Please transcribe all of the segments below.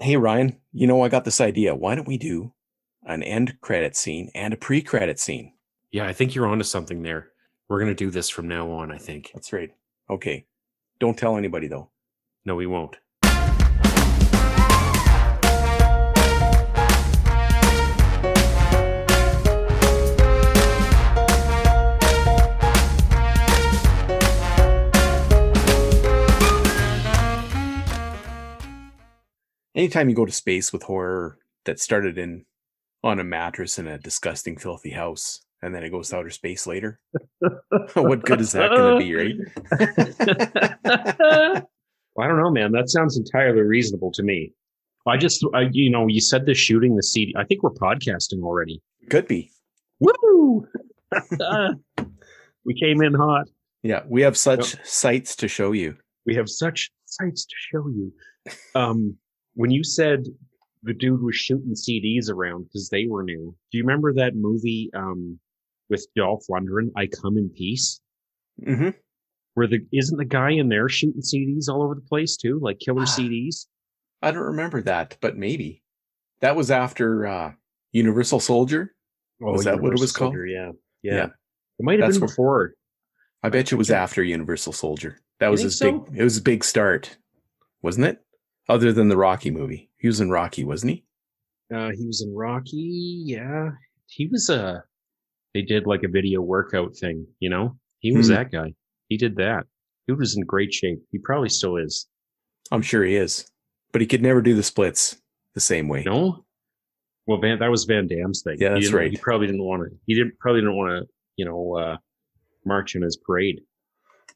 Hey Ryan, I got this idea. Why don't we do an end credit scene and a pre-credit scene? Yeah, I think you're onto something there. We're going to do this from now on, I think. That's right. Okay. Don't tell anybody though. No, we won't. Anytime you go to space with horror that started on a mattress in a disgusting, filthy house, and then it goes to outer space later, what good is that going to be, right? Well, I don't know, man. That sounds entirely reasonable to me. You said the shooting the CD. I think we're podcasting already. Could be. Woo! We came in hot. Yeah, we have such sights to show you. We have such sights to show you. When you said the dude was shooting CDs around because they were new, do you remember that movie with Dolph Lundgren, I Come in Peace? Mm-hmm. Where isn't the guy in there shooting CDs all over the place too, like killer CDs? I don't remember that, but maybe that was after Universal Soldier. Was that what it was called? Yeah. It might have been before. I bet you it was after Universal Soldier. That was his big. It was a big start, wasn't it? Other than the Rocky movie, he was in Rocky, wasn't he? He was in Rocky. Yeah, he was They did like a video workout thing. He was that guy. He did that. He was in great shape. He probably still is. I'm sure he is, but he could never do the splits the same way. No. Well, that was Van Damme's thing. Yeah, that's right. He probably didn't want to. He probably didn't want to. March in his parade.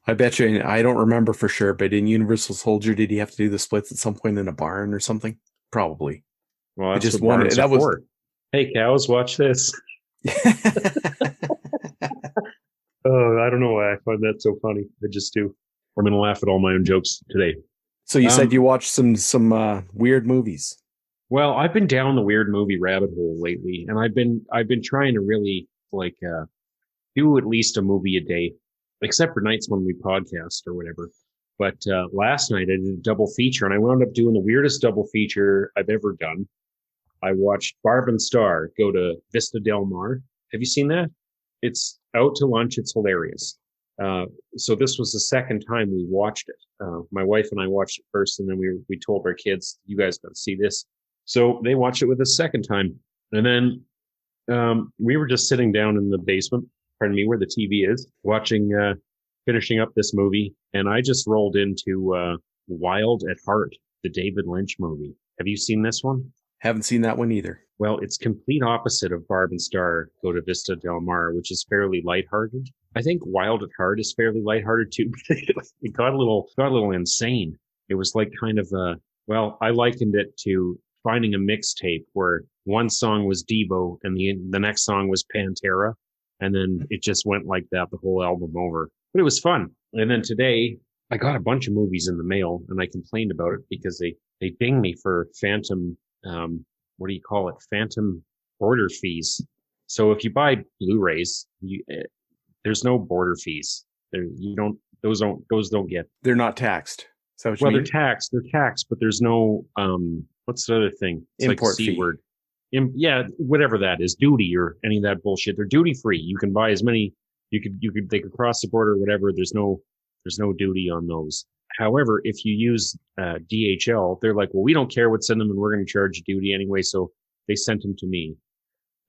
I bet you. I don't remember for sure, but in Universal Soldier, did he have to do the splits at some point in a barn or something? Probably. Well, that's just wanted. That was. Hey, cows, watch this. Oh, I don't know why I find that so funny. I just do. I'm going to laugh at all my own jokes today. So you said you watched some weird movies. Well, I've been down the weird movie rabbit hole lately, and I've been trying to really do at least a movie a day, except for nights when we podcast or whatever. But last night I did a double feature, and I wound up doing the weirdest double feature I've ever done. I watched Barb and Star go to Vista Del Mar. Have you seen that? It's out to lunch. It's hilarious. So this was the second time we watched it. My wife and I watched it first, and then we told our kids, "You guys got to see this." So they watched it with us second time, and then we were just sitting down in the basement. Pardon me, where the TV is, finishing up this movie, and I just rolled into Wild at Heart, the David Lynch movie. Have you seen this one? Haven't seen that one either. Well, it's complete opposite of Barb and Star Go to Vista Del Mar, which is fairly lighthearted. I think Wild at Heart is fairly lighthearted too, but it got a little insane. It was like kind of I likened it to finding a mixtape where one song was Devo and the next song was Pantera. And then it just went like that the whole album over. But it was fun. And then today, I got a bunch of movies in the mail, and I complained about it because they dinged me for phantom, phantom order fees. So if you buy Blu-rays, there's no border fees. Those don't get. They're not taxed. Is that what you mean? They're taxed, but there's no, what's the other thing? It's import like a C fee. Word. Yeah, whatever that is, duty or any of that bullshit. They're duty free. You can buy as many. They could cross the border, or whatever. There's no duty on those. However, if you use DHL, they're like, well, we don't care what's in them, and we're going to charge duty anyway. So they sent them to me.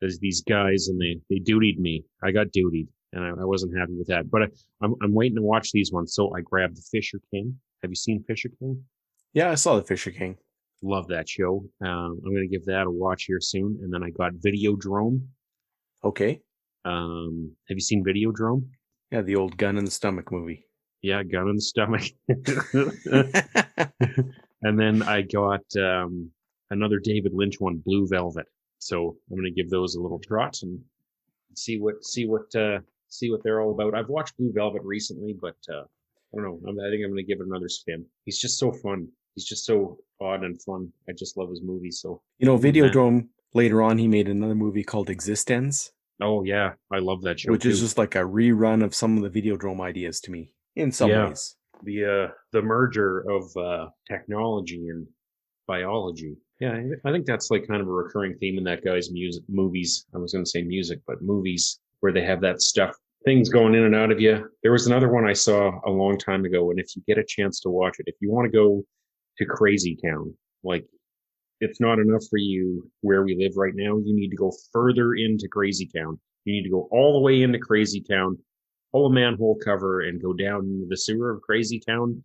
There's these guys, and they dutied me. I got dutied, and I wasn't happy with that. But I'm waiting to watch these ones. So I grabbed the Fisher King. Have you seen Fisher King? Yeah, I saw the Fisher King. Love that show. I'm going to give that a watch here soon. And then I got Videodrome. Okay. Have you seen Videodrome? Yeah, the old gun in the stomach movie. Yeah, gun in the stomach. And then I got another David Lynch one, Blue Velvet. So I'm going to give those a little trot and see what they're all about. I've watched Blue Velvet recently, but I don't know. I think I'm going to give it another spin. He's just so fun. He's just so odd and fun. I just love his movies. So Videodrome. Later on, he made another movie called Existenz. Oh yeah, I love that show. Which is just like a rerun of some of the Videodrome ideas to me, in some ways. The merger of technology and biology. Yeah, I think that's like kind of a recurring theme in that guy's movies. I was going to say music, but movies where they have that stuff, things going in and out of you. There was another one I saw a long time ago, and if you get a chance to watch it, if you want to go to Crazy Town, like it's not enough for you where we live right now. You need to go further into Crazy Town. You need to go all the way into Crazy Town, pull a manhole cover, and go down into the sewer of Crazy Town.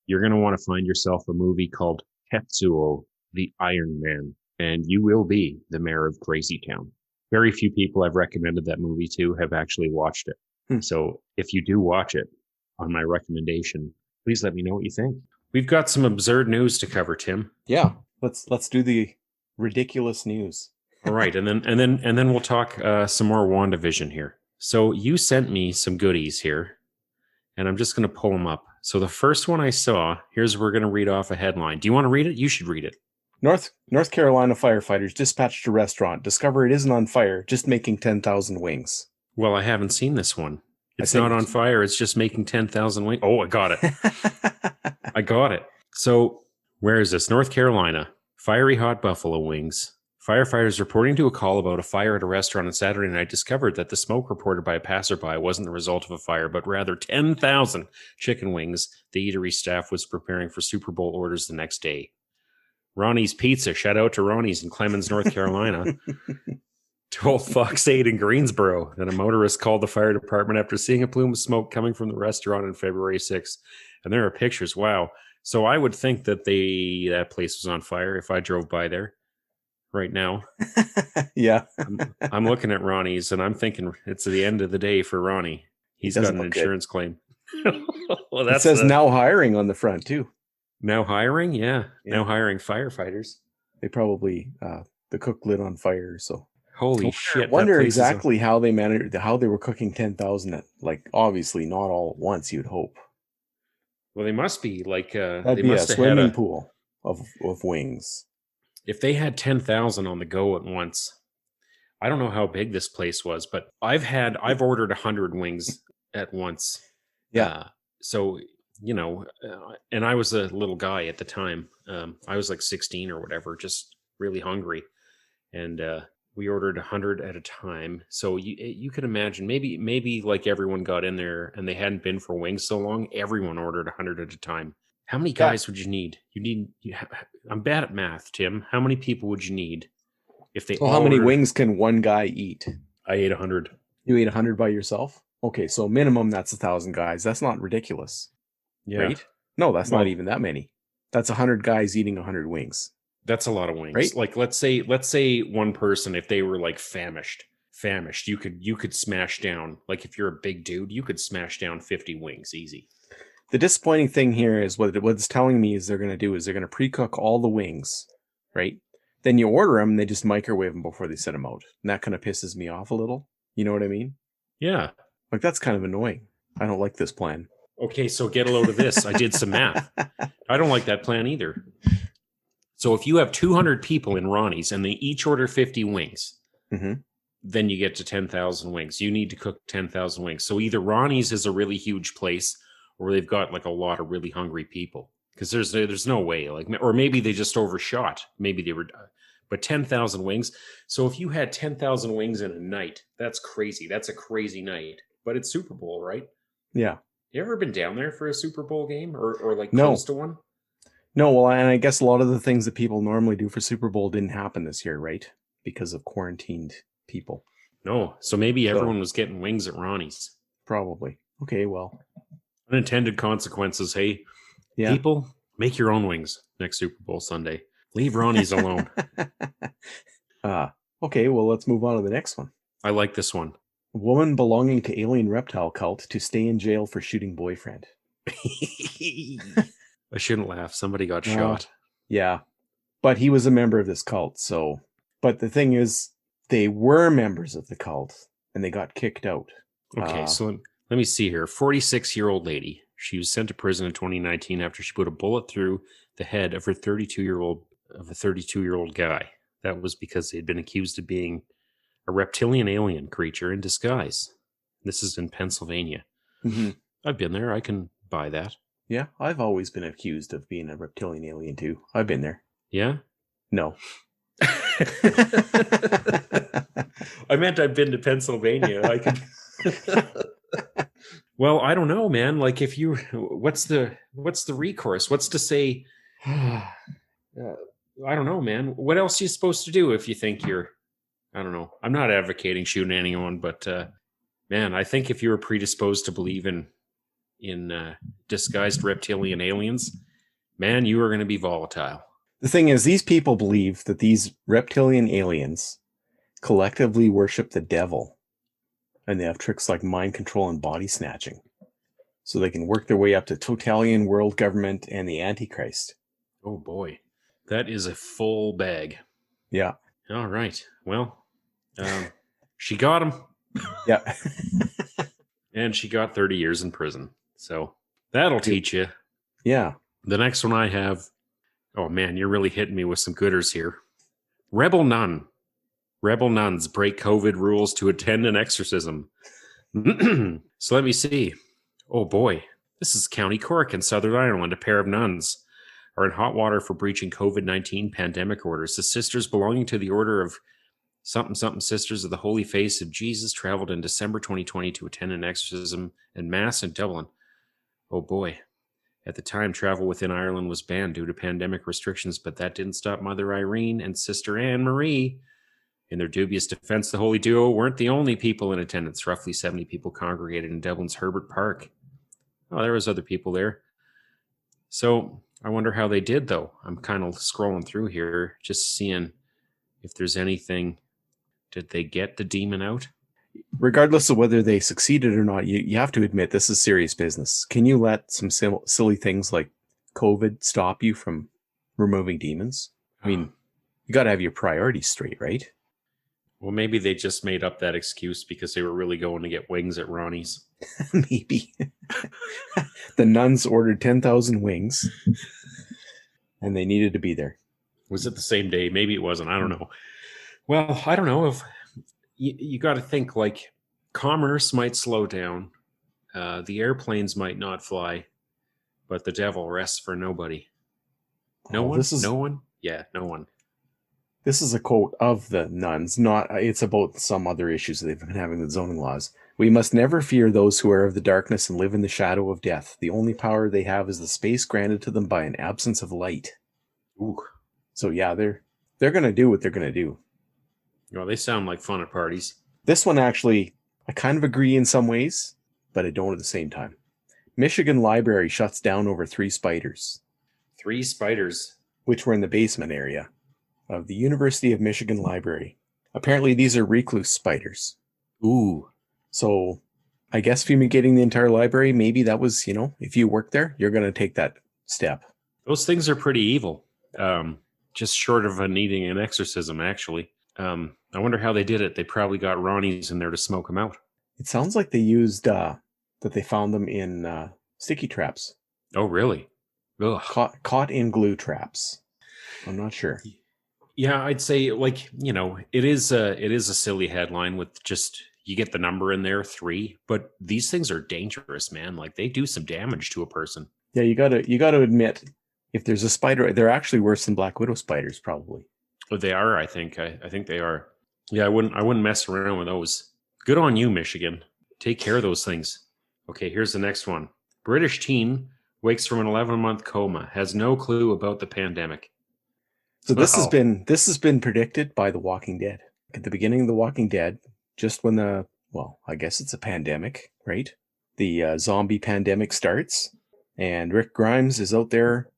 You're going to want to find yourself a movie called Tetsuo, the Iron Man, and you will be the mayor of Crazy Town. Very few people I've recommended that movie to have actually watched it. So if you do watch it on my recommendation, please let me know what you think. We've got some absurd news to cover, Tim. Yeah, let's do the ridiculous news. All right, and then we'll talk some more WandaVision here. So you sent me some goodies here, and I'm just going to pull them up. So the first one I saw, we're going to read off a headline. Do you want to read it? You should read it. North Carolina firefighters dispatched to restaurant discover it isn't on fire, just making 10,000 wings. Well, I haven't seen this one. It's not on fire. It's just making 10,000 wings. Oh, I got it. I got it. So where is this? North Carolina. Fiery hot buffalo wings. Firefighters reporting to a call about a fire at a restaurant on Saturday night discovered that the smoke reported by a passerby wasn't the result of a fire, but rather 10,000 chicken wings the eatery staff was preparing for Super Bowl orders the next day. Ronnie's Pizza, shout out to Ronnie's in Clemens, North Carolina, told Fox 8 in Greensboro that a motorist called the fire department after seeing a plume of smoke coming from the restaurant on February 6th. And there are pictures. Wow. So I would think that that place was on fire if I drove by there right now. Yeah. I'm looking at Ronnie's and I'm thinking it's the end of the day for Ronnie. He's got an insurance claim. Well, it says now hiring on the front too. Now hiring? Yeah. Now hiring firefighters. They probably, the cook lit on fire. So holy shit. I wonder exactly how they managed, how they were cooking 10,000, like obviously not all at once, you'd hope. Well, they must be like, that'd be a swimming pool of wings. If they had 10,000 on the go at once, I don't know how big this place was, but I've ordered 100 wings at once. Yeah. So, and I was a little guy at the time. I was like 16 or whatever, just really hungry. And we ordered 100 at a time. So you can imagine, maybe like everyone got in there and they hadn't been for wings so long, everyone ordered 100 at a time. How many guys would you need? I'm bad at math, Tim. How many people would you need if they? Well, how many wings can one guy eat? I ate 100. You ate 100 by yourself? Okay, so minimum that's 1,000 guys. That's not ridiculous. Yeah. Right? No, that's not even that many. That's 100 guys eating 100 wings. That's a lot of wings. Right? Like let's say one person, if they were like famished, you could smash down. Like if you're a big dude, you could smash down 50 wings easy. The disappointing thing here is what it's telling me is they're going to do is they're going to pre-cook all the wings, right? Then you order them, and they just microwave them before they set them out. And that kind of pisses me off a little. You know what I mean? Yeah. Like, that's kind of annoying. I don't like this plan. Okay, so get a load of this. I did some math. I don't like that plan either. So if you have 200 people in Ronnie's and they each order 50 wings, then you get to 10,000 wings. You need to cook 10,000 wings. So either Ronnie's is a really huge place or they've got like a lot of really hungry people, because there's no way, like, or maybe they just overshot. Maybe they were, but 10,000 wings. So if you had 10,000 wings in a night, that's crazy. That's a crazy night. But it's Super Bowl, right? Yeah. You ever been down there for a Super Bowl game or like close to one? No. Well, and I guess a lot of the things that people normally do for Super Bowl didn't happen this year, right? Because of quarantined people. No. So maybe everyone was getting wings at Ronnie's. Probably. Okay. Well. Unintended consequences. Hey, people, make your own wings next Super Bowl Sunday. Leave Ronnie's alone. Okay, well, let's move on to the next one. I like this one. Woman belonging to alien reptile cult to stay in jail for shooting boyfriend. I shouldn't laugh. Somebody got shot. Yeah, but he was a member of this cult, so... But the thing is, they were members of the cult, and they got kicked out. Okay, so... Let me see here. 46-year-old lady. She was sent to prison in 2019 after she put a bullet through the head of a 32-year-old guy. That was because they had been accused of being a reptilian alien creature in disguise. This is in Pennsylvania. Mm-hmm. I've been there. I can buy that. Yeah, I've always been accused of being a reptilian alien too. I've been there. Yeah? No. I meant I've been to Pennsylvania. I could. Well, I don't know, man. Like, if you, what's the recourse? What's to say? I don't know, man. What else are you supposed to do if you think you're? I don't know. I'm not advocating shooting anyone, but man, I think if you were predisposed to believe in disguised reptilian aliens, man, you are going to be volatile. The thing is, these people believe that these reptilian aliens collectively worship the devil, and they have tricks like mind control and body snatching, so they can work their way up to totalitarian world government and the Antichrist. Oh boy, that is a full bag. Yeah. All right. Well, she got him. Yeah. And she got 30 years in prison. So that'll teach you. Yeah. The next one I have. Oh man, you're really hitting me with some gooders here. Rebel nun. Rebel nuns break COVID rules to attend an exorcism. So let me see. Oh boy, this is County Cork in Southern Ireland. A pair of nuns are in hot water for breaching COVID-19 pandemic orders. The sisters belonging to the Order of something Sisters of the Holy Face of Jesus traveled in December 2020 to attend an exorcism and mass in Dublin. Oh boy. At the time, travel within Ireland was banned due to pandemic restrictions, but that didn't stop Mother Irene and Sister Anne Marie. In their dubious defense, the holy duo weren't the only people in attendance. Roughly 70 people congregated in Dublin's Herbert Park. Oh, there was other people there. So I wonder how they did, though. I'm kind of scrolling through here, just seeing if there's anything. Did they get the demon out? Regardless of whether they succeeded or not, you have to admit this is serious business. Can you let some silly things like COVID stop you from removing demons? I mean, you got to have your priorities straight, right? Well, maybe they just made up that excuse because they were really going to get wings at Ronnie's. Maybe. The nuns ordered 10,000 wings and they needed to be there. Was it the same day? Maybe it wasn't. I don't know. Well, I don't know if you got to think like commerce might slow down. The airplanes might not fly, but the devil rests for nobody. No one? No one? Yeah, no one. This is a quote of the nuns, it's about some other issues they've been having with zoning laws. We must never fear those who are of the darkness and live in the shadow of death. The only power they have is the space granted to them by an absence of light. Ooh. So yeah, they're going to do what they're going to do. Well, they sound like fun at parties. This one actually, I kind of agree in some ways, but I don't at the same time. Michigan Library shuts down over 3 spiders. 3 spiders? Which were in the basement area of the University of Michigan Library. Apparently these are recluse spiders. Ooh. So I guess fumigating the entire library, maybe that was, if you work there, you're going to take that step. Those things are pretty evil. Just short of needing an exorcism, actually. I wonder how they did it. They probably got Ronnie's in there to smoke them out. It sounds like they used, that they found them in sticky traps. Oh, really? Ugh. Caught in glue traps. I'm not sure. Yeah, I'd say it is a silly headline with just, you get the number in there, 3, but these things are dangerous, man. Like they do some damage to a person. Yeah, you gotta admit, if there's a spider, they're actually worse than black widow spiders, probably. But they are, I think. I think they are. Yeah, I wouldn't mess around with those. Good on you, Michigan. Take care of those things. Okay, here's the next one. British teen wakes from an 11-month coma, has no clue about the pandemic. So this has been predicted by The Walking Dead. At the beginning of The Walking Dead, just when I guess it's a pandemic, right? The zombie pandemic starts, and Rick Grimes is out there,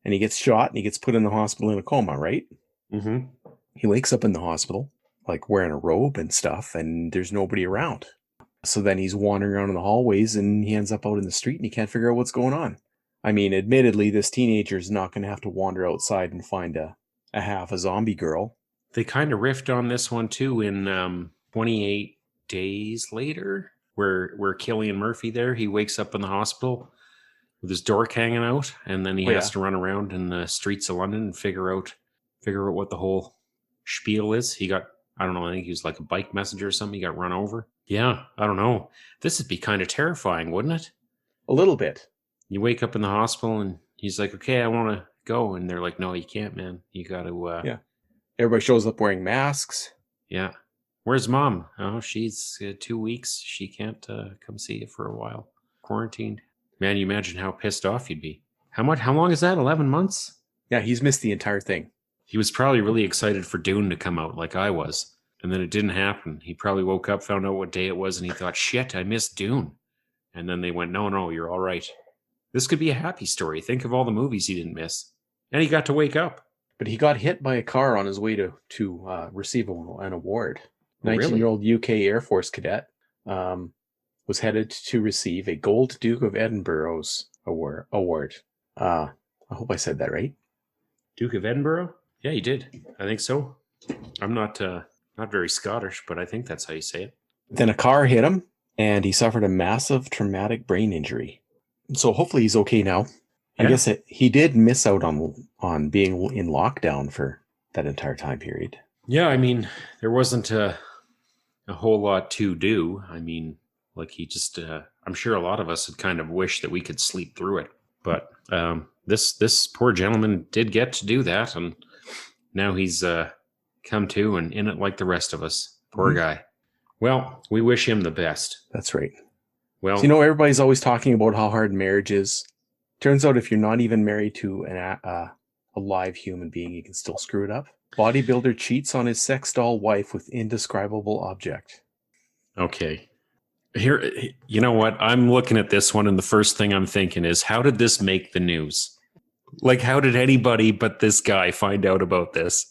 and he gets shot, and he gets put in the hospital in a coma, right? Mm-hmm. He wakes up in the hospital, like wearing a robe and stuff, and there's nobody around. So then he's wandering around in the hallways, and he ends up out in the street, and he can't figure out what's going on. I mean, admittedly, this teenager is not going to have to wander outside and find a half a zombie girl. They kind of riffed on this one too in 28 Days Later, where Cillian Murphy there, he wakes up in the hospital with his dork hanging out, and then he has to run around in the streets of London and figure out what the whole spiel is. He got, I don't know, I think he was like a bike messenger or something. He got run over. Yeah, I don't know. This would be kind of terrifying, wouldn't it? A little bit. You wake up in the hospital and he's like, okay, I want to go. And they're like, no, you can't, man. You got to, Yeah. Everybody shows up wearing masks. yeah. Where's mom? Oh, she's 2 weeks. She can't come see you for a while. Quarantined. Man, you imagine how pissed off you'd be. How long is that? 11 months? Yeah, he's missed the entire thing. He was probably really excited for Dune to come out like I was. And then it didn't happen. He probably woke up, found out what day it was, and he thought, shit, I missed Dune. And then they went, no, you're all right. This could be a happy story. Think of all the movies he didn't miss. And he got to wake up. But he got hit by a car on his way to receive an award. Oh, really? 19-year-old UK Air Force cadet was headed to receive a Gold Duke of Edinburgh's award. I hope I said that right. Duke of Edinburgh? Yeah, you did. I think so. I'm not very Scottish, but I think that's how you say it. Then a car hit him, and he suffered a massive traumatic brain injury. So hopefully he's okay now. Yeah. I guess he did miss out on being in lockdown for that entire time period. Yeah, I mean, there wasn't a whole lot to do. I mean, like he just, I'm sure a lot of us had kind of wished that we could sleep through it. But this poor gentleman did get to do that, and now he's come to and in it like the rest of us. Poor guy. Well, we wish him the best. That's right. Well, so, everybody's always talking about how hard marriage is. Turns out if you're not even married to a live human being, you can still screw it up. Bodybuilder cheats on his sex doll wife with indescribable object. Okay. Here, you know what? I'm looking at this one, and the first thing I'm thinking is, how did this make the news? Like, how did anybody but this guy find out about this?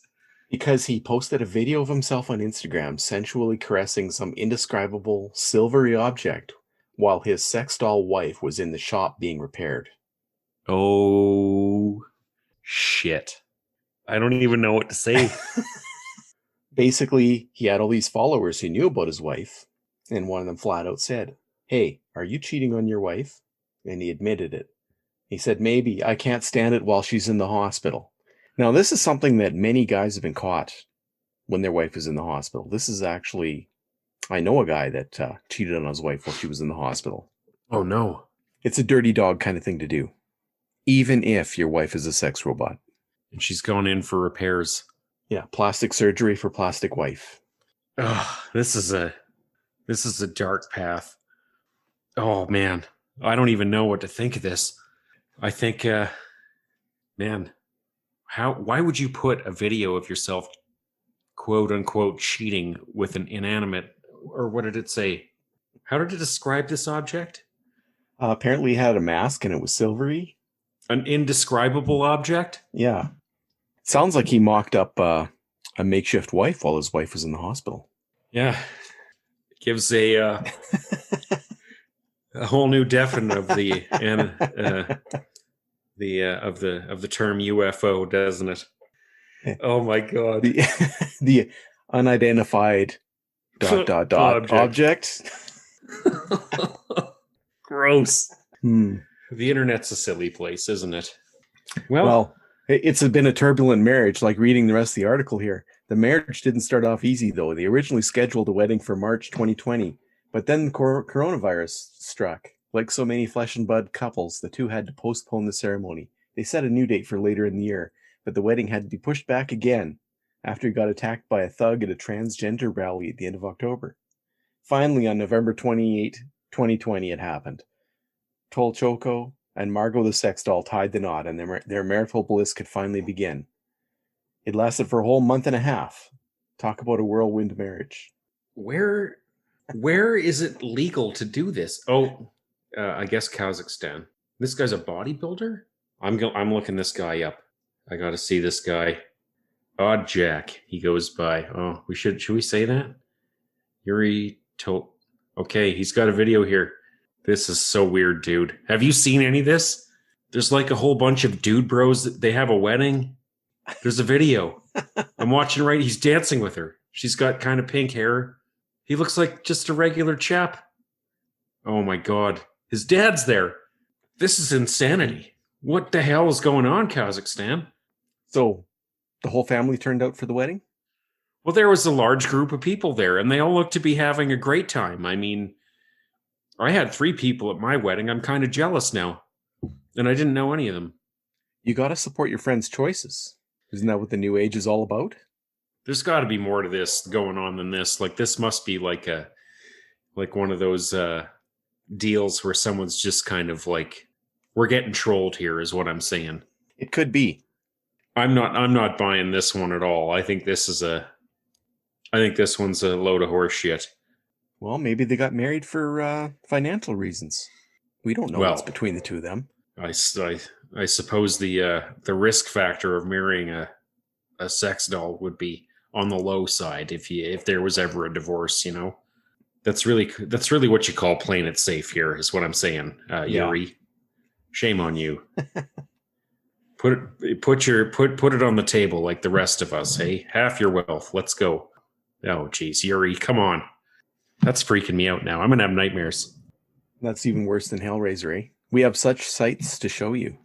Because he posted a video of himself on Instagram sensually caressing some indescribable silvery object while his sex doll wife was in the shop being repaired. Oh, shit. I don't even know what to say. Basically, he had all these followers who knew about his wife, and one of them flat out said, "Hey, are you cheating on your wife?" And he admitted it. He said, "Maybe. I can't stand it while she's in the hospital." Now, this is something that many guys have been caught when their wife is in the hospital. This is actually, I know a guy that cheated on his wife while she was in the hospital. Oh, no. It's a dirty dog kind of thing to do, even if your wife is a sex robot. And she's gone in for repairs. Yeah, plastic surgery for plastic wife. Oh, this is a dark path. Oh, man. I don't even know what to think of this. I think, man, why would you put a video of yourself, quote unquote, cheating with an inanimate, or what did it say? How did it describe this object? Apparently, he had a mask and it was silvery. An indescribable object? Yeah. Sounds like he mocked up a makeshift wife while his wife was in the hospital. Yeah. It gives a whole new definition of the of the term UFO, doesn't it? Oh my God. The unidentified ... object. Gross. The internet's a silly place, isn't it? Well, it's been a turbulent marriage, like reading the rest of the article here. The marriage didn't start off easy, though. They originally scheduled a wedding for March 2020, but then the coronavirus struck. Like so many flesh and blood couples, the two had to postpone the ceremony. They set a new date for later in the year, but the wedding had to be pushed back again after he got attacked by a thug at a transgender rally at the end of October. Finally, on November 28, 2020, it happened. Tolchoko and Margot the sex doll tied the knot, and their marital bliss could finally begin. It lasted for a whole month and a half. Talk about a whirlwind marriage. Where is it legal to do this? Oh, I guess Kazakhstan. This guy's a bodybuilder? I'm looking this guy up. I got to see this guy. Odd Jack, he goes by. Oh, should we say that? Yuri Okay, he's got a video here. This is so weird, dude. Have you seen any of this? There's like a whole bunch of dude bros that they have a wedding. There's a video. I'm watching right. He's dancing with her. She's got kind of pink hair. He looks like just a regular chap. Oh my God. His dad's there. This is insanity. What the hell is going on, Kazakhstan? So, the whole family turned out for the wedding? Well, there was a large group of people there, and they all looked to be having a great time. I mean, I had 3 people at my wedding. I'm kind of jealous now. And I didn't know any of them. You got to support your friend's choices. Isn't that what the new age is all about? There's got to be more to this going on than this. Like this must be like one of those deals where someone's just kind of like, we're getting trolled here, is what I'm saying. It could be. I'm not buying this one at all. I think this one's a load of horse shit. Well, maybe they got married for financial reasons. We don't know what's between the two of them. I suppose the risk factor of marrying a sex doll would be on the low side if there was ever a divorce. You know, that's really what you call playing it safe here, is what I'm saying. Yuri, shame on you. Put it on the table like the rest of us. Hey, half your wealth. Let's go. Oh, geez, Yuri, come on. That's freaking me out now. I'm gonna have nightmares. That's even worse than Hellraiser, eh? We have such sights to show you.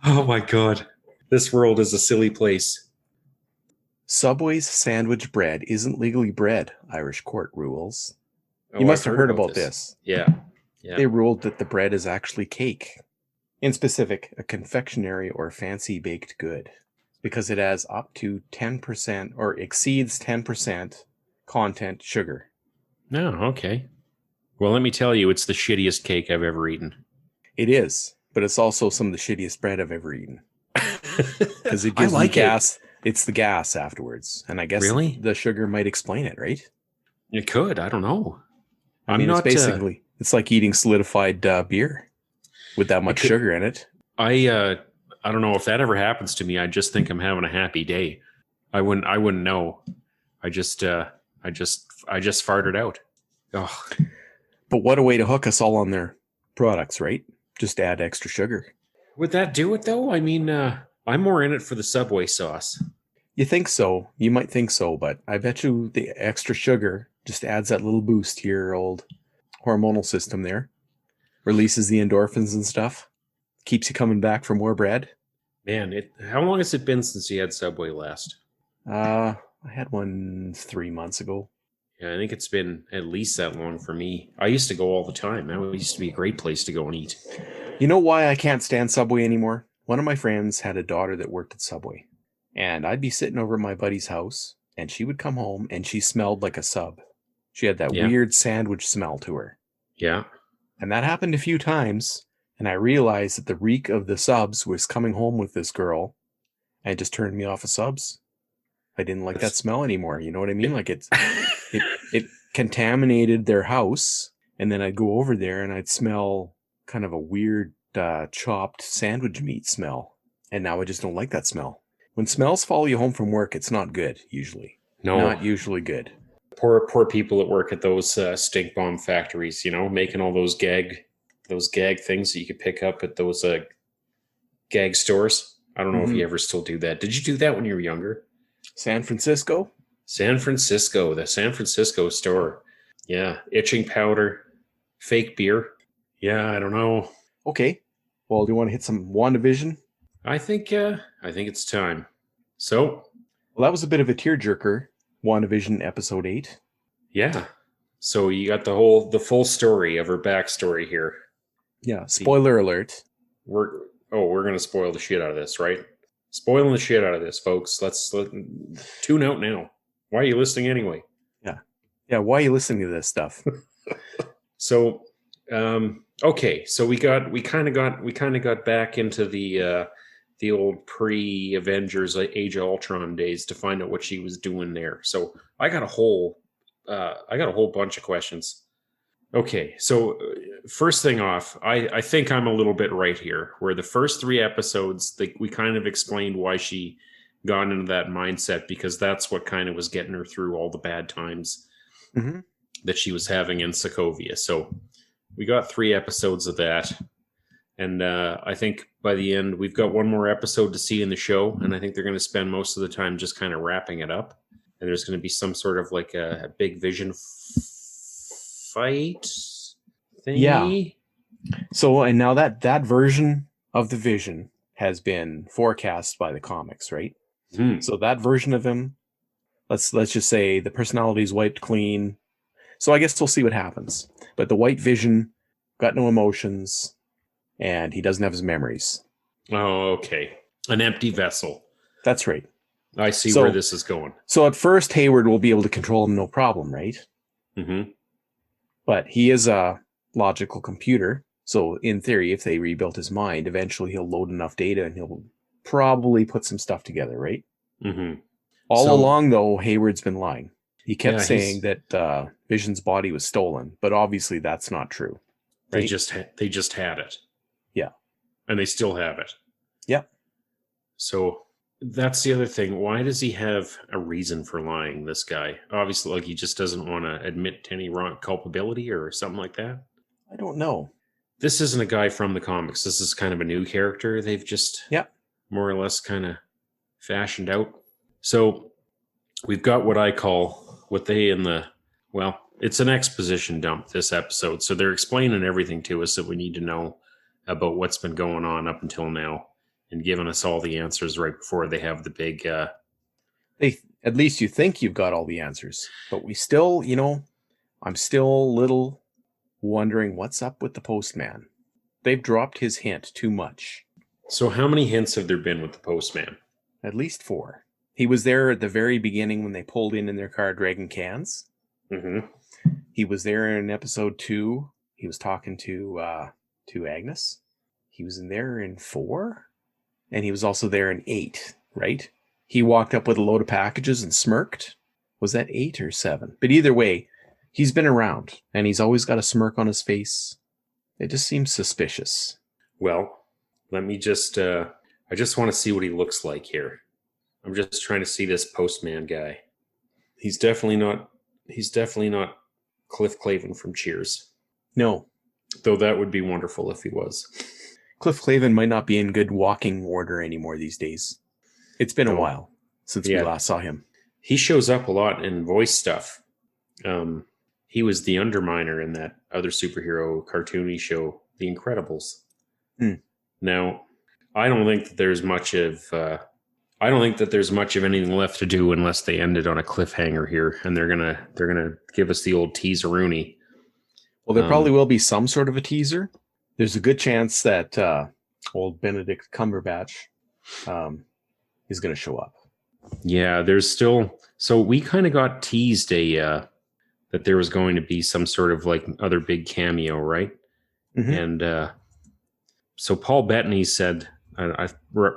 Oh my god. This world is a silly place. Subway's sandwich bread isn't legally bread, Irish court rules. You must have heard about this. Yeah. They ruled that the bread is actually cake. In specific, a confectionery or fancy baked good, because it has up to 10% or exceeds 10% content sugar. No, okay. Well, let me tell you, it's the shittiest cake I've ever eaten. It is, but it's also some of the shittiest bread I've ever eaten. Because it gives like me gas. It's the gas afterwards. And I guess really? The sugar might explain it, right? It could. I don't know. I mean, it's basically, it's like eating solidified beer with that much sugar in it. I don't know if that ever happens to me. I just think I'm having a happy day. I wouldn't know. I just farted out. Oh. But what a way to hook us all on their products, right? Just add extra sugar. Would that do it though? I mean, I'm more in it for the Subway sauce. You think so? You might think so, but I bet you the extra sugar just adds that little boost to your old hormonal system there. Releases the endorphins and stuff. Keeps you coming back for more bread. Man, how long has it been since you had Subway last? I had one 3 months ago. Yeah, I think it's been at least that long for me. I used to go all the time. That used to be a great place to go and eat. You know why I can't stand Subway anymore? One of my friends had a daughter that worked at Subway. And I'd be sitting over at my buddy's house, and she would come home, and she smelled like a sub. She had that weird sandwich smell to her. Yeah. And that happened a few times, and I realized that the reek of the subs was coming home with this girl, and it just turned me off of subs. I didn't like that smell anymore. You know what I mean? Like it contaminated their house, and then I'd go over there and I'd smell kind of a weird chopped sandwich meat smell. And now I just don't like that smell. When smells follow you home from work, it's not good, usually. No. Not usually good. Poor people that work at those stink bomb factories, you know, making all those gag things that you could pick up at those gag stores. I don't know if you ever still do that. Did you do that when you were younger? San Francisco, the San Francisco store. Yeah, itching powder, fake beer. Yeah, I don't know. Okay. Well, do you want to hit some WandaVision? I think it's time. So, well, that was a bit of a tearjerker. WandaVision episode 8. Yeah. So you got the full story of her backstory here. Yeah. Spoiler alert. We're gonna spoil the shit out of this, right? Spoiling the shit out of this, folks. Let's tune out now. Why are you listening anyway? Yeah. Why are you listening to this stuff? So, okay. So we kind of got back into the old pre-Avengers Age of Ultron days to find out what she was doing there. So I got a whole bunch of questions. Okay, so first thing off, I think I'm a little bit right here, where the first 3 episodes, we kind of explained why she got into that mindset, because that's what kind of was getting her through all the bad times that she was having in Sokovia. So we got 3 episodes of that. And I think by the end, we've got one more episode to see in the show. And I think they're going to spend most of the time just kind of wrapping it up. And there's going to be some sort of like a big Vision fight thingy. Yeah. So, and now that version of the Vision has been forecast by the comics, right? So that version of him, let's just say the personality is wiped clean. So I guess we'll see what happens. But the White Vision got no emotions, and he doesn't have his memories. Oh, okay. An empty vessel. That's right. I see where this is going. So at first, Hayward will be able to control him no problem, right? Mm-hmm. But he is a logical computer. So in theory, if they rebuilt his mind, eventually he'll load enough data and he'll probably put some stuff together, right? Mm-hmm. All along, though, Hayward's been lying. He kept saying that Vision's body was stolen, but obviously that's not true. Right? They just had it. Yeah. And they still have it. Yeah. So that's the other thing. Why does he have a reason for lying, this guy? Obviously, like, he just doesn't want to admit to any wrong culpability or something like that. I don't know. This isn't a guy from the comics. This is kind of a new character. They've just more or less kind of fashioned out. So we've got what I call it's an exposition dump, this episode. So they're explaining everything to us that we need to know about what's been going on up until now and giving us all the answers right before they have the big... At least you think you've got all the answers. But we still, I'm still a little wondering what's up with the postman. They've dropped his hint too much. So how many hints have there been with the postman? At least 4. He was there at the very beginning when they pulled in their car dragging cans. Mm-hmm. He was there in episode 2. He was talking to Agnes. He was in there in 4. And he was also there in 8, right? He walked up with a load of packages and smirked. Was that 8 or 7? But either way, he's been around. And he's always got a smirk on his face. It just seems suspicious. Well, let me just... I just want to see what he looks like here. I'm just trying to see this postman guy. He's definitely not Cliff Clavin from Cheers. No. Though that would be wonderful if he was. Cliff Clavin might not be in good walking order anymore these days. It's been a while since we last saw him. He shows up a lot in voice stuff. He was the Underminer in that other superhero cartoony show, The Incredibles. Now, I don't think that there's much of anything left to do unless they end it on a cliffhanger here, and they're gonna give us the old teaser-rooney. Well, there probably will be some sort of a teaser. There's a good chance that old Benedict Cumberbatch is going to show up. Yeah, there's still... So we kind of got teased that there was going to be some sort of like other big cameo, right? Mm-hmm. And so Paul Bettany said,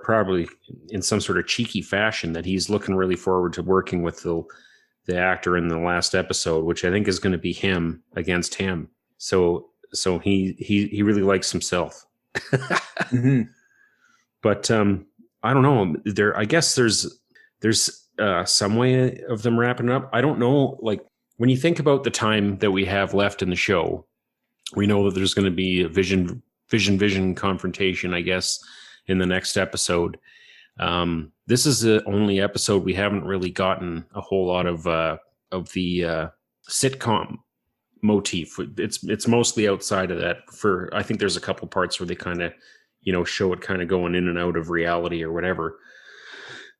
probably in some sort of cheeky fashion, that he's looking really forward to working with the actor in the last episode, which I think is going to be him against him. So he really likes himself. Mm-hmm. But I don't know. I guess there's some way of them wrapping it up. I don't know. Like, when you think about the time that we have left in the show, we know that there's going to be a vision confrontation, I guess, in the next episode. This is the only episode we haven't really gotten a whole lot of the sitcom motif. It's mostly outside of that. I think there's a couple parts where they kind of, show it kind of going in and out of reality or whatever.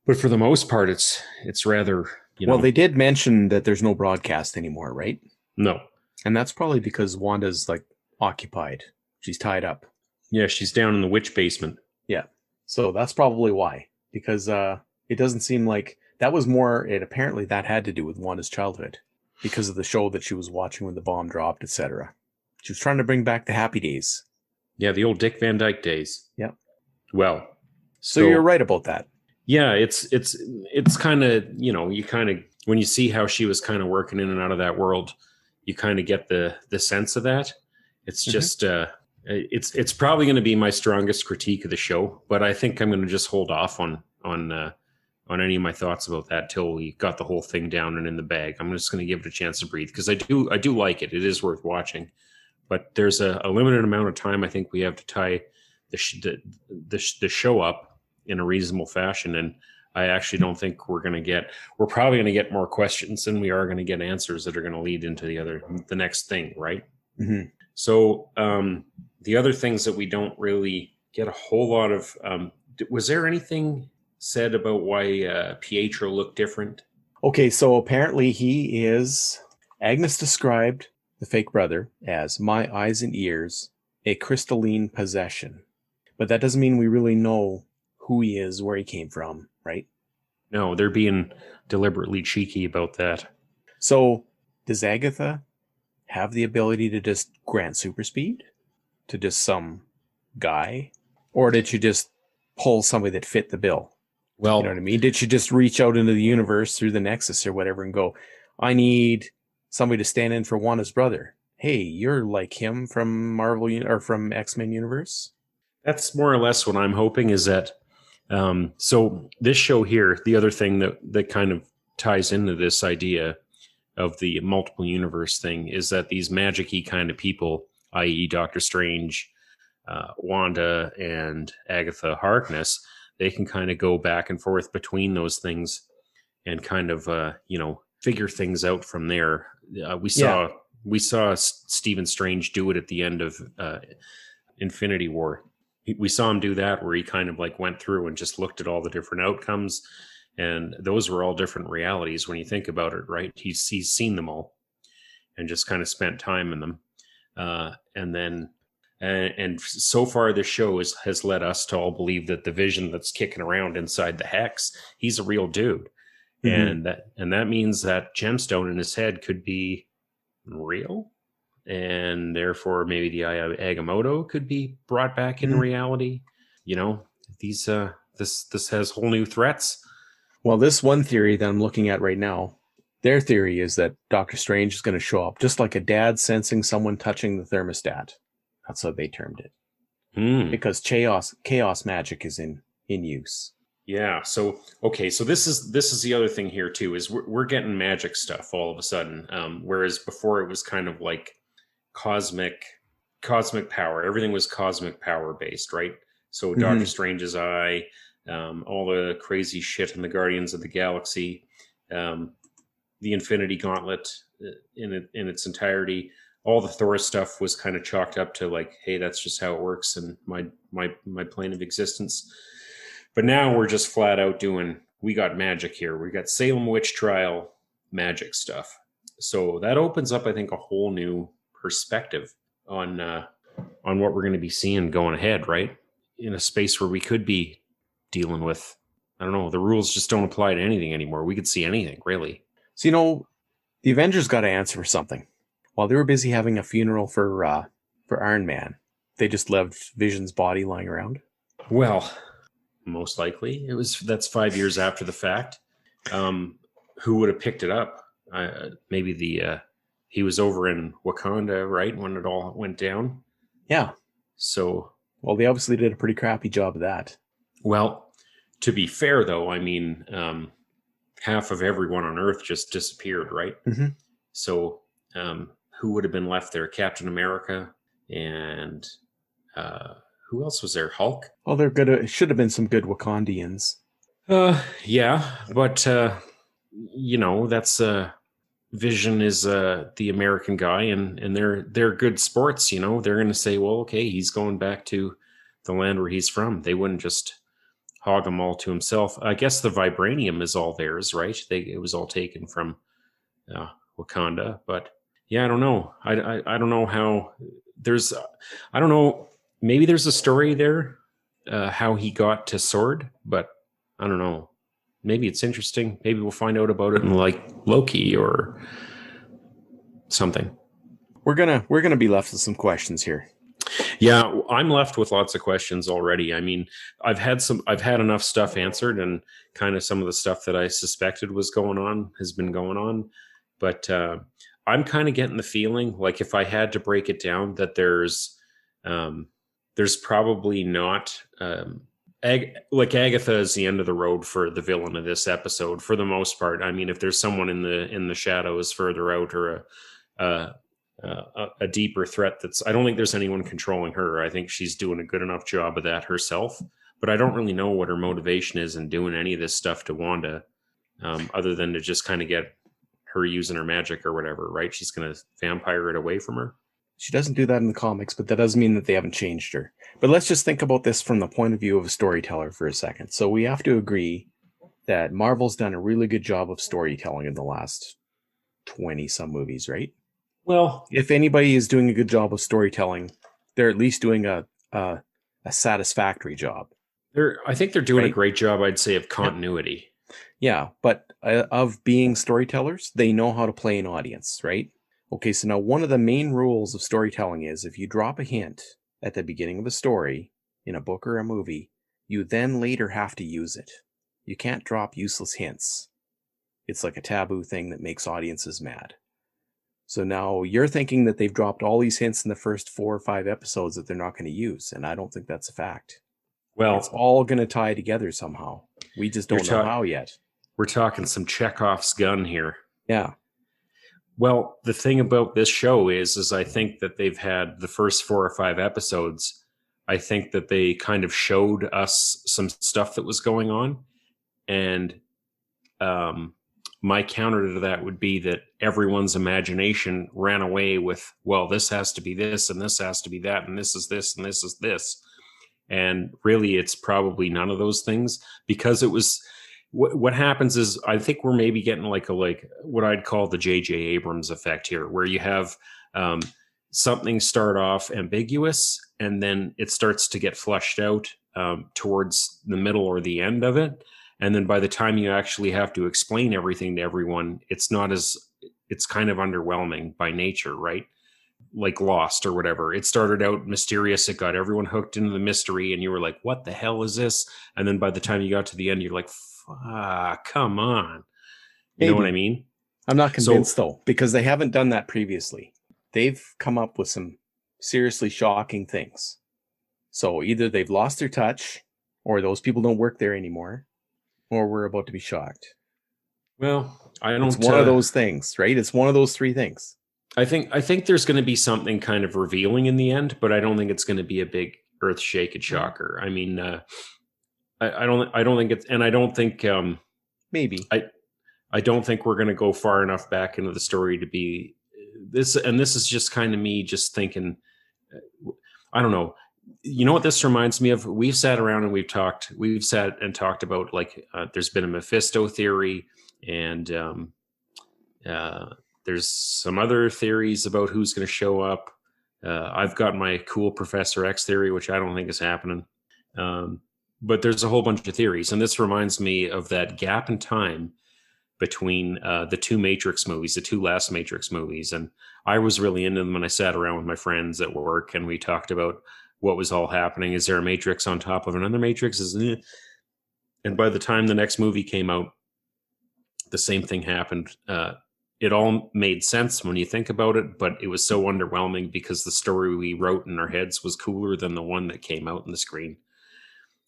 But for the most part, it's rather, Well, they did mention that there's no broadcast anymore, right? No. And that's probably because Wanda's like occupied. She's tied up. Yeah, she's down in the witch basement. Yeah. So that's probably why. Because it doesn't seem like that was more, apparently that had to do with Wanda's childhood because of the show that she was watching when the bomb dropped, etc. She was trying to bring back the happy days. Yeah, the old Dick Van Dyke days. Yeah. Well, so you're right about that. Yeah, it's kind of, you kind of, when you see how she was kind of working in and out of that world, you kind of get the sense of that. It's just, it's probably going to be my strongest critique of the show, but I think I'm going to just hold off on any of my thoughts about that till we got the whole thing down and in the bag. I'm just going to give it a chance to breathe because I do like it. It is worth watching, but there's a limited amount of time I think we have to tie the show up in a reasonable fashion, and I actually don't think we're probably going to get more questions than we are going to get answers that are going to lead into the next thing, right? Mm-hmm. So the other things that we don't really get a whole lot of, was there anything said about why Pietro looked different? Okay, so apparently Agnes described the fake brother, as my eyes and ears, a crystalline possession. But that doesn't mean we really know who he is, where he came from, right? No, they're being deliberately cheeky about that. So does Agatha have the ability to just grant super speed to just some guy? Or did she just pull somebody that fit the bill? Well, You know what I mean? Did she just reach out into the universe through the Nexus or whatever and go, I need somebody to stand in for Wanda's brother. Hey, you're like him from Marvel or from X-Men universe? that's more or less what I'm hoping is that. So this show here, the other thing that kind of ties into this idea of the multiple universe thing is that these magic-y kind of people, i.e. Doctor Strange, Wanda, and Agatha Harkness, they can kind of go back and forth between those things and kind of, figure things out from there. We saw Stephen Strange do it at the end of Infinity War. We saw him do that where he kind of like went through and just looked at all the different outcomes, and those were all different realities when you think about it, right? He's seen them all and just kind of spent time in them, and so far the show has led us to all believe that the Vision that's kicking around inside the Hex, he's a real dude. And that means that gemstone in his head could be real, and therefore maybe the Eye of Agamotto could be brought back in reality. You know, these this has whole new threats. Well, this one theory that I'm looking at right now, their theory is that Doctor Strange is going to show up just like a dad sensing someone touching the thermostat. That's what they termed it. Because chaos magic is in use. Yeah. So okay. So this is the other thing here too, is we're getting magic stuff all of a sudden. Whereas before it was kind of like cosmic power. Everything was cosmic power based, right? So Doctor Strange's eye, all the crazy shit in the Guardians of the Galaxy, the Infinity Gauntlet in its entirety. All the Thor stuff was kind of chalked up to like, hey, that's just how it works in my plane of existence. But now we're just flat out doing, we got magic here. We got Salem witch trial magic stuff. So that opens up, I think, a whole new perspective on what we're going to be seeing going ahead, right? In a space where we could be dealing with, I don't know, the rules just don't apply to anything anymore. We could see anything, really. So, the Avengers got to answer for something. While they were busy having a funeral for Iron Man, they just left Vision's body lying around. Well, most likely that's 5 years after the fact. Who would have picked it up? Maybe he was over in Wakanda, right, when it all went down. Yeah. So, well, they obviously did a pretty crappy job of that. Well, to be fair, though, I mean, half of everyone on Earth just disappeared, right? So, who would have been left there? Captain America and who else was there? Hulk? Well, it should have been some good Wakandians. Yeah, but that's Vision is the American guy, and they're good sports. They're going to say, well, okay, he's going back to the land where he's from. They wouldn't just hog him all to himself. I guess the vibranium is all theirs, right? It was all taken from Wakanda, but yeah, I don't know. I don't know how I don't know. Maybe there's a story there, how he got to Sword, but I don't know. Maybe it's interesting. Maybe we'll find out about it in like Loki or something. We're gonna be left with some questions here. Yeah, I'm left with lots of questions already. I mean, I've had enough stuff answered, and kind of some of the stuff that I suspected was going on has been going on. But I'm kind of getting the feeling, like if I had to break it down, that there's probably not like Agatha is the end of the road for the villain of this episode for the most part. I mean, if there's someone in the shadows further out, or a deeper threat, I don't think there's anyone controlling her. I think she's doing a good enough job of that herself, but I don't really know what her motivation is in doing any of this stuff to Wanda, other than to just kind of get her using her magic or whatever, right? She's going to vampire it away from her. She doesn't do that in the comics, but that doesn't mean that they haven't changed her. But let's just think about this from the point of view of a storyteller for a second. So we have to agree that Marvel's done a really good job of storytelling in the last 20 some movies, right? Well, If anybody is doing a good job of storytelling, they're at least doing a satisfactory job, I think they're doing a right? great job, I'd say, of Yep. continuity. Yeah, but of being storytellers, they know how to play an audience, right? Okay, so now one of the main rules of storytelling is if you drop a hint at the beginning of a story in a book or a movie, you then later have to use it. You can't drop useless hints. It's like a taboo thing that makes audiences mad. So now you're thinking that they've dropped all these hints in the first 4 or 5 episodes that they're not going to use, and I don't think that's a fact. It's Well, all going to tie together somehow. We just you're don't know how yet. we're talking some Chekhov's gun here. Yeah. Well, the thing about this show is I think that they've had the first 4 or 5 episodes. I think that they kind of showed us some stuff that was going on, and um, my counter to that would be that everyone's imagination ran away with, well, this has to be this, and this has to be that, and this is this, and this is this. And really, it's probably none of those things, because it was what happens is I think we're maybe getting like what I'd call the J.J. Abrams effect here, where you have um, something start off ambiguous and then it starts to get flushed out towards the middle or the end of it. And then by the time you actually have to explain everything to everyone, it's kind of underwhelming by nature, right? Like Lost or whatever. It started out mysterious. It got everyone hooked into the mystery, and you were like, what the hell is this? And then by the time you got to the end, you're like, fuck, come on. You know what I Maybe. mean? I'm not So, convinced though, because they haven't done that previously. They've come up with some seriously shocking things. So either they've lost their touch, or those people don't work there anymore, or we're about to be shocked. well, I It's don't. one of those things, right? It's one of those three things. I think there's going to be something kind of revealing in the end, but I don't think it's going to be a big earth shaking shocker. I mean, I don't think it's, and I don't think Maybe. I don't think we're going to go far enough back into the story to be this. And this is just kind of me just thinking, I don't know. You know what this reminds me of? We've sat around and we've sat and talked about, like, there's been a Mephisto theory, and uh, there's some other theories about who's going to show up. I've got my cool Professor X theory, which I don't think is happening. Um, but there's a whole bunch of theories. And this reminds me of that gap in time between the two Matrix movies, the two last Matrix movies. And I was really into them when I sat around with my friends at work and we talked about what was all happening. Is there a Matrix on top of another Matrix? And by the time the next movie came out, the same thing happened. It all made sense when you think about it, but it was so underwhelming because the story we wrote in our heads was cooler than the one that came out on the screen.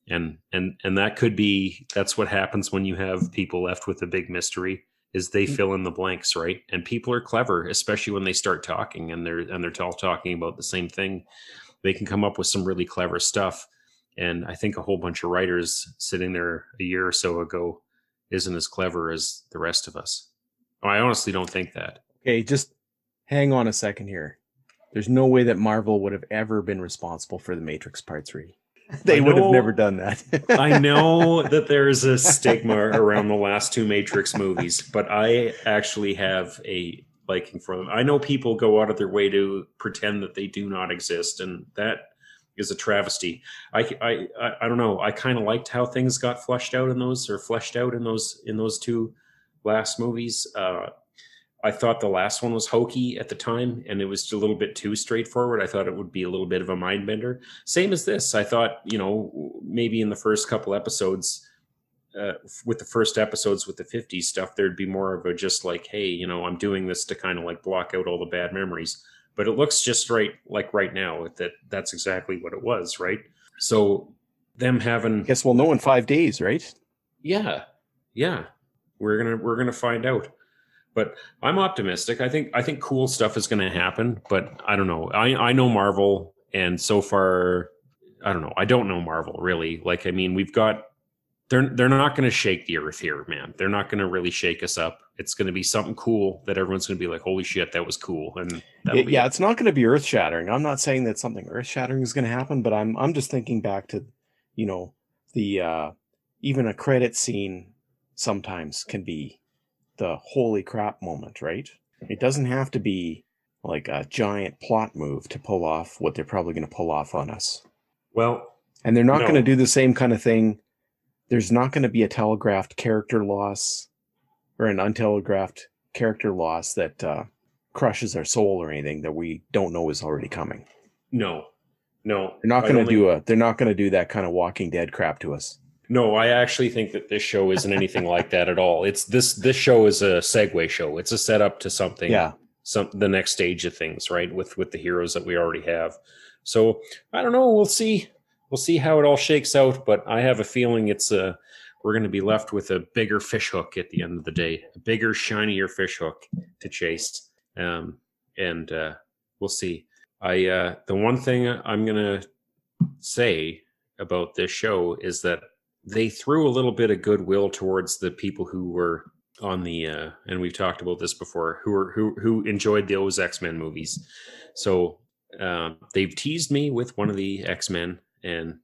And that's what happens when you have people left with a big mystery, is they fill in the blanks, right? And people are clever, especially when they start talking and they're all talking about the same thing. They can come up with some really clever stuff. And I think a whole bunch of writers sitting there a year or so ago isn't as clever as the rest of us. I honestly don't think that. Okay, just hang on a second here. There's no way that Marvel would have ever been responsible for the Matrix Part 3. They would have never done that. I know that there's a stigma around the last two Matrix movies, but I actually have a liking for them. I know people go out of their way to pretend that they do not exist, and that is a travesty. I don't know. I kind of liked how things got fleshed out in those two last movies. I thought the last one was hokey at the time, and it was just a little bit too straightforward. I thought it would be a little bit of a mind bender. Same as this. I thought, maybe in the first couple episodes, with the first episodes with the 50s stuff, there'd be more of a just like, hey, I'm doing this to kind of like block out all the bad memories. But it looks just right now that's exactly what it was, right? So them having, Guess we'll know in 5 days, right? yeah, yeah, we're gonna find out. But I'm optimistic. I think cool stuff is going to happen, but I don't know. I know Marvel, and so far, I don't know. I don't know Marvel really. Like, I mean, they're not going to shake the earth here, man. They're not going to really shake us up. It's going to be something cool that everyone's going to be like, "Holy shit, that was cool!" And that'll be it. It's not going to be earth shattering. I'm not saying that something earth shattering is going to happen, but I'm just thinking back to, the even a credit scene sometimes can be the holy crap moment, right? It doesn't have to be like a giant plot move to pull off what they're probably going to pull off on us. Well, And they're not no. going to do the same kind of thing. There's not going to be a telegraphed character loss or an untelegraphed character loss that crushes our soul or anything that we don't know is already coming. No. They're not going to do that kind of Walking Dead crap to us. No, I actually think that this show isn't anything like that at all. It's this show is a segue show. It's a setup to something. Yeah. The next stage of things, right? With the heroes that we already have. So I don't know. We'll see. We'll see how it all shakes out. But I have a feeling we're going to be left with a bigger fish hook at the end of the day, a bigger, shinier fish hook to chase. And we'll see. The one thing I'm going to say about this show is that they threw a little bit of goodwill towards the people who were on the and we've talked about this before, who enjoyed those X-Men movies. So they've teased me with one of the X-Men, and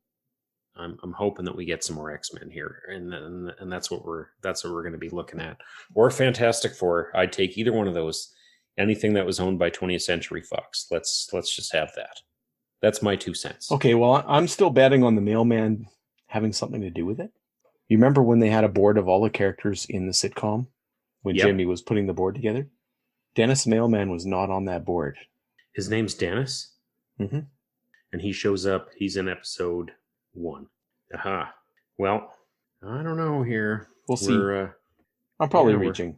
I'm hoping that we get some more X-Men here, and that's what we're going to be looking at. Or Fantastic Four. I'd take either one of those. Anything that was owned by 20th Century Fox. Let's just have that. That's my 2 cents. Okay, well, I'm still betting on the mailman having something to do with it. You remember when they had a board of all the characters in the sitcom when Jimmy was putting the board together? Dennis the Mailman was not on that board. His name's Dennis? Mm-hmm. And he shows up. He's in episode 1. Aha. Well, I don't know here. We'll see. I'm probably reaching.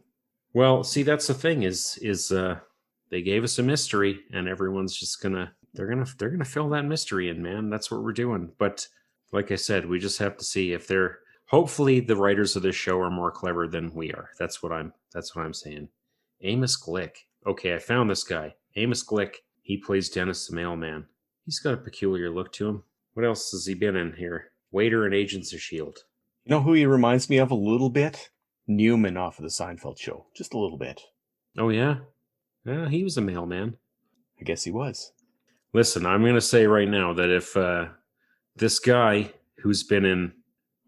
Well, see, that's the thing is they gave us a mystery, and everyone's just they're gonna fill that mystery in, man. That's what we're doing. But like I said, we just have to see if they're. Hopefully, the writers of this show are more clever than we are. That's what I'm saying. Amos Glick. Okay, I found this guy. Amos Glick. He plays Dennis the Mailman. He's got a peculiar look to him. What else has he been in here? Waiter and Agents of S.H.I.E.L.D. You know who he reminds me of a little bit? Newman off of the Seinfeld show. Just a little bit. Oh, yeah? He was a mailman. I guess he was. Listen, I'm going to say right now that if this guy who's been in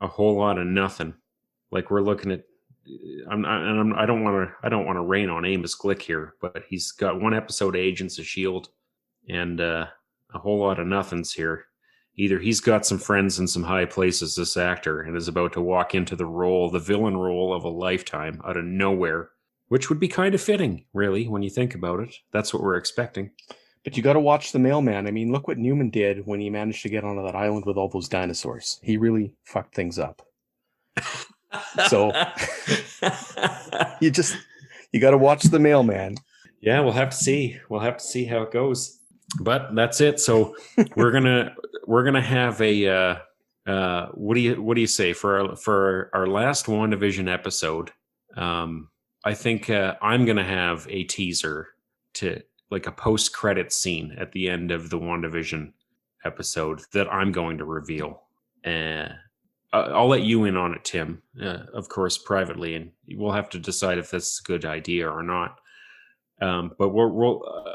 a whole lot of nothing, like we're looking at, I don't want to rain on Amos Glick here, but he's got one episode of Agents of S.H.I.E.L.D. and a whole lot of nothings here. Either he's got some friends in some high places, this actor, and is about to walk into the villain role of a lifetime out of nowhere, which would be kind of fitting, really, when you think about it. That's what we're expecting. But you got to watch the mailman. I mean, look what Newman did when he managed to get onto that island with all those dinosaurs. He really fucked things up. So you got to watch the mailman. Yeah, we'll have to see. We'll have to see how it goes. But that's it. So we're gonna have a what do you say for our last WandaVision episode? I think I'm gonna have a teaser to like a post-credit scene at the end of the WandaVision episode that I'm going to reveal. I'll let you in on it, Tim, of course, privately, and we'll have to decide if that's a good idea or not. But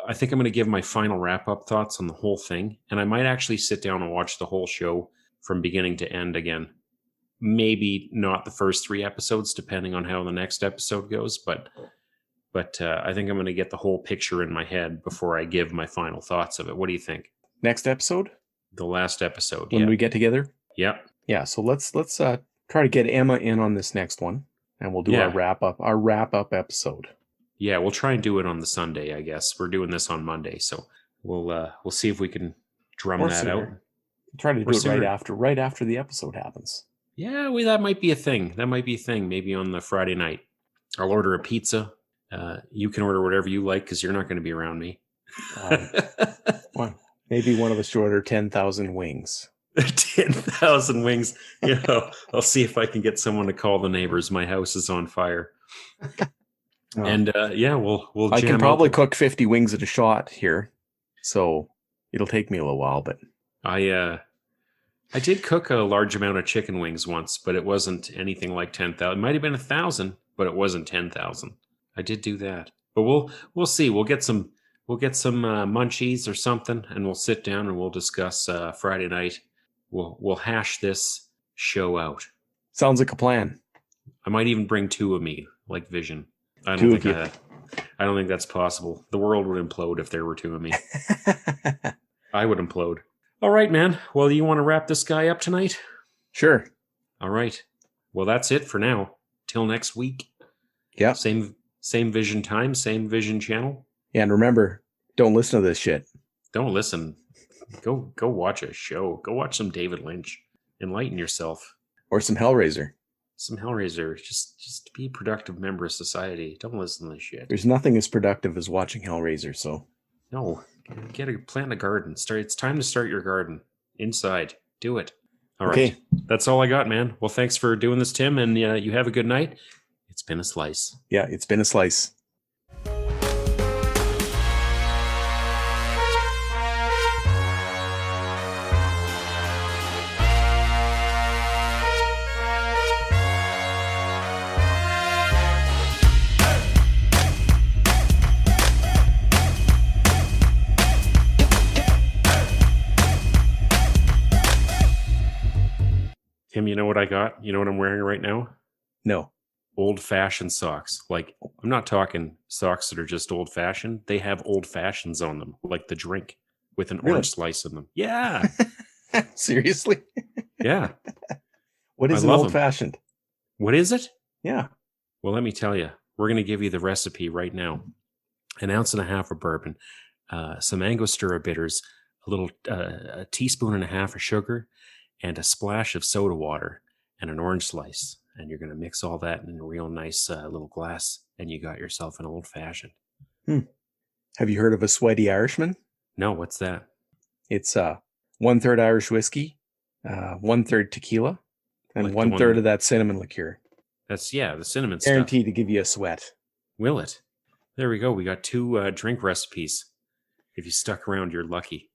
I think I'm going to give my final wrap-up thoughts on the whole thing, and I might actually sit down and watch the whole show from beginning to end again. Maybe not the first 3 episodes, depending on how the next episode goes, but I think I'm going to get the whole picture in my head before I give my final thoughts of it. What do you think? Next episode? The last episode, when we get together? Yep. Yeah, so let's try to get Emma in on this next one, and we'll do our wrap-up episode. Yeah, we'll try and do it on the Sunday, I guess. We're doing this on Monday, so we'll see if we can drum that out. We'll try to do it right after the episode happens. Yeah, that might be a thing. Maybe on the Friday night. I'll order a pizza. You can order whatever you like because you're not going to be around me. Well, maybe one of us should order 10,000 wings. 10,000 wings. I'll see if I can get someone to call the neighbors. My house is on fire. And we'll. I can probably cook 50 wings at a shot here, so it'll take me a little while. But I did cook a large amount of chicken wings once, but it wasn't anything like 10,000. It might have been 1,000, but it wasn't 10,000. I did do that, but we'll see. We'll get some munchies or something, and we'll sit down and we'll discuss Friday night. We'll hash this show out. Sounds like a plan. I might even bring 2 of me, like Vision. I I don't think that's possible. The world would implode if there were two of me. I would implode. All right, man. Well, you want to wrap this guy up tonight? Sure. All right. Well, that's it for now. Till next week. Yeah. Same vision time, same vision channel. Yeah, and remember, don't listen to this shit. Don't listen. Go watch a show. Go watch some David Lynch. Enlighten yourself. Or some Hellraiser. Some Hellraiser. Just be a productive member of society. Don't listen to this shit. There's nothing as productive as watching Hellraiser, so. No. Plant a garden. It's time to start your garden. Inside. Do it. All right. Okay. That's all I got, man. Well, thanks for doing this, Tim, and you have a good night. It's been a slice. Yeah, it's been a slice. Tim, you know what I got? You know what I'm wearing right now? No. Old-fashioned socks. Like, I'm not talking socks that are just old-fashioned. They have old fashions on them, like the drink with an orange slice in them. Yeah. Seriously? Yeah. What is I an love old fashioned? What is it? Yeah. Well, let me tell you. We're going to give you the recipe right now. 1.5 ounces of bourbon, some Angostura bitters, a teaspoon and a half of sugar, and a splash of soda water, and an orange slice. And you're going to mix all that in a real nice little glass, and you got yourself an old-fashioned. Have you heard of a sweaty Irishman? No, what's that? It's 1/3 Irish whiskey, 1/3 tequila, and Like 1/3 of that cinnamon liqueur. That's, the cinnamon stuff. Guaranteed to give you a sweat. Will it? There we go. We got 2 drink recipes. If you stuck around, you're lucky.